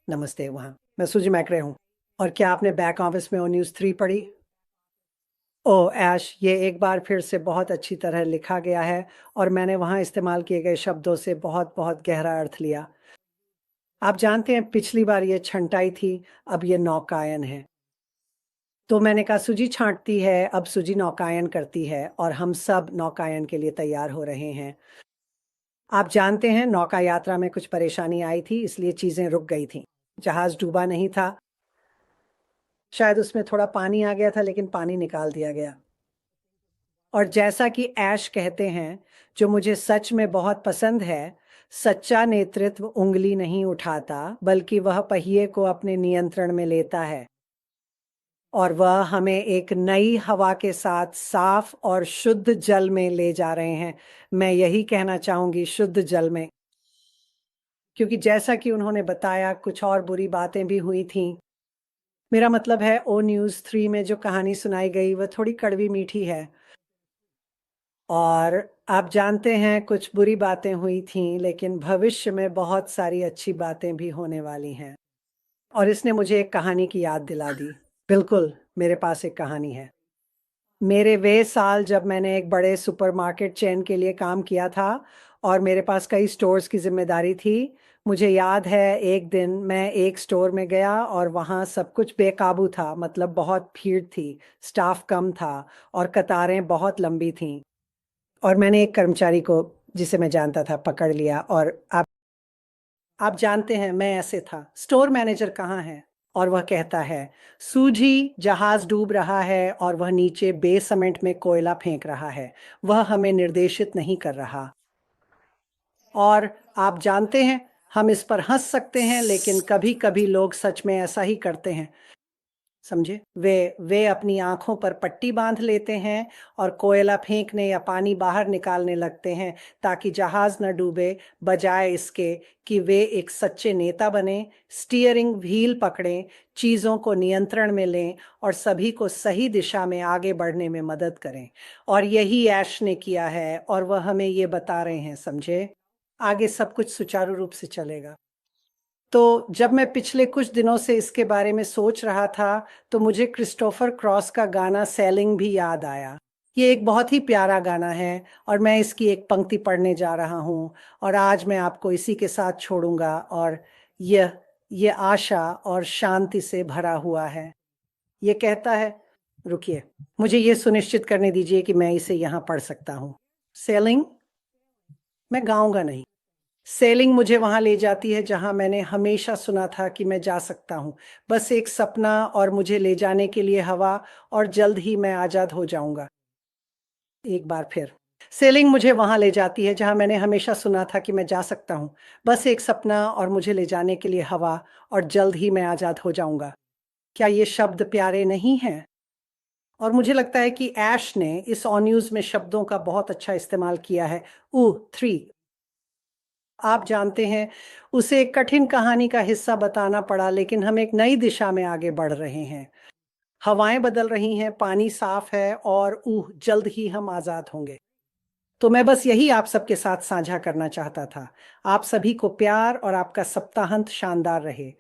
नमस्ते वहाँ। मैं सुजी मैकरे हूँ। और क्या आपने बैक ऑफिस में ओ न्यूज़ 3 पढ़ी? ओह ऐश, ये एक बार फिर से बहुत अच्छी तरह लिखा गया है और मैंने वहाँ इस्तेमाल किए गए शब्दों से बहुत-बहुत गहरा अर्थ लिया। आप जानते हैं पिछली बार ये छँटाई थी, अब ये नौकायन है। तो मैंने कहा सुजी छाँटती है, अब सुजी नौकायन करती है और हम सब नौकायन के लिए तैयार हो रहे हैं। आप जानते हैं नौका यात्रा में कुछ परेशानी आई थी इसलिए चीज़ें रुक गई थीं। जहाज़ डूबा नहीं था, शायद उसमें थोड़ा पानी आ गया था लेकिन पानी निकाल दिया गया। और जैसा कि ऐश कहते हैं, जो मुझे सच में बहुत पसंद है, सच्चा नेतृत्व उँगली नहीं उठाता, बल्कि वह पहिए को अपने नियंत्रण में लेता है। और वह हमें एक नई हवा के साथ साफ और शुद्ध जल में ले जा रहे हैं। मैं यही कहना चाहूँगी शुद्ध जल में। क्योंकि जैसा कि उन्होंने बताया कुछ और बुरी बातें भी हुई थीं। मेरा मतलब है ओ न्यूज़ 3 में जो कहानी सुनाई गई वह थोड़ी कड़वी-मीठी है। और आप जानते हैं कुछ बुरी बातें हुई थीं, लेकिन भविष्य में बहुत सारी अच्छी बातें भी होने वाली हैं। और इसने मुझे एक कहानी की याद दिला दी। बिल्कुल, मेरे पास एक कहानी है। मेरे वे साल जब मैंने एक बड़े सुपरमार्केट चेन के लिए काम किया था और मेरे पास कई स्टोर्स की ज़िम्मेदारी थी, मुझे याद है एक दिन मैं एक स्टोर में गया और वहाँ सब कुछ बेकाबू था, मतलब बहुत भीड़ थी, स्टाफ कम था और कतारें बहुत लंबी थीं। और मैंने एक कर्मचारी को जिसे मैं जानता था पकड़ लिया और आप जानते हैं मैं ऐसे था, स्टोर मैनेजर कहाँ है? और वह कहता है, सूझी जहाज़ डूब रहा है और वह नीचे बेसमेंट में कोयला फेंक रहा है। वह हमें निर्देशित नहीं कर रहा। और आप जानते हैं, हम इस पर हँस सकते हैं लेकिन कभी-कभी लोग सच में ऐसा ही करते हैं। समझे? वे अपनी आँखों पर पट्टी बाँध लेते हैं और कोयला फेंकने या पानी बाहर निकालने लगते हैं ताकि जहाज़ न डूबे, बजाय इसके कि वे एक सच्चे नेता बनें, स्टीयरिंग व्हील पकड़ें, चीज़ों को नियंत्रण में लें और सभी को सही दिशा में आगे बढ़ने में मदद करें। और यही ऐश ने किया है और वह हमें ये बता रहे हैं, समझे? आगे सब कुछ सुचारू रूप से चलेगा। तो जब मैं पिछले कुछ दिनों से इसके बारे में सोच रहा था, तो मुझे क्रिस्टोफर क्रॉस का गाना सेलिंग भी याद आया। ये एक बहुत ही प्यारा गाना है और मैं इसकी एक पंक्ति पढ़ने जा रहा हूँ और आज मैं आपको इसी के साथ छोड़ूँगा और ये आशा और शांति से भरा हुआ है। ये कहता है, रुकिए, मुझे ये सुनिश्चित करने दीजिए कि मैं इसे यहाँ पढ़ सकता हूँ। सेलिंग, मैं गाऊँगा नहीं। सेलिंग मुझे वहाँ ले जाती है जहाँ मैंने हमेशा सुना था कि मैं जा सकता हूँ। बस एक सपना और मुझे ले जाने के लिए हवा और जल्द ही मैं आज़ाद हो जाऊँगा। एक बार फिर। सेलिंग मुझे वहाँ ले जाती है जहाँ मैंने हमेशा सुना था कि मैं जा सकता हूँ। बस एक सपना और मुझे ले जाने के लिए हवा और जल्द ही मैं आज़ाद हो जाऊँगा। क्या ये शब्द प्यारे नहीं हैं? और मुझे लगता है कि ऐश ने इस ऑन न्यूज़ में शब्दों का बहुत अच्छा इस्तेमाल किया है। ऊह! 3 आप जानते हैं, उसे एक कठिन कहानी का हिस्सा बताना पड़ा लेकिन हम एक नई दिशा में आगे बढ़ रहे हैं। हवाएँ बदल रही हैं, पानी साफ है और जल्द ही हम आज़ाद होंगे। तो मैं बस यही आप सबके साथ साझा करना चाहता था। आप सभी को प्यार और आपका सप्ताहांत शानदार रहे।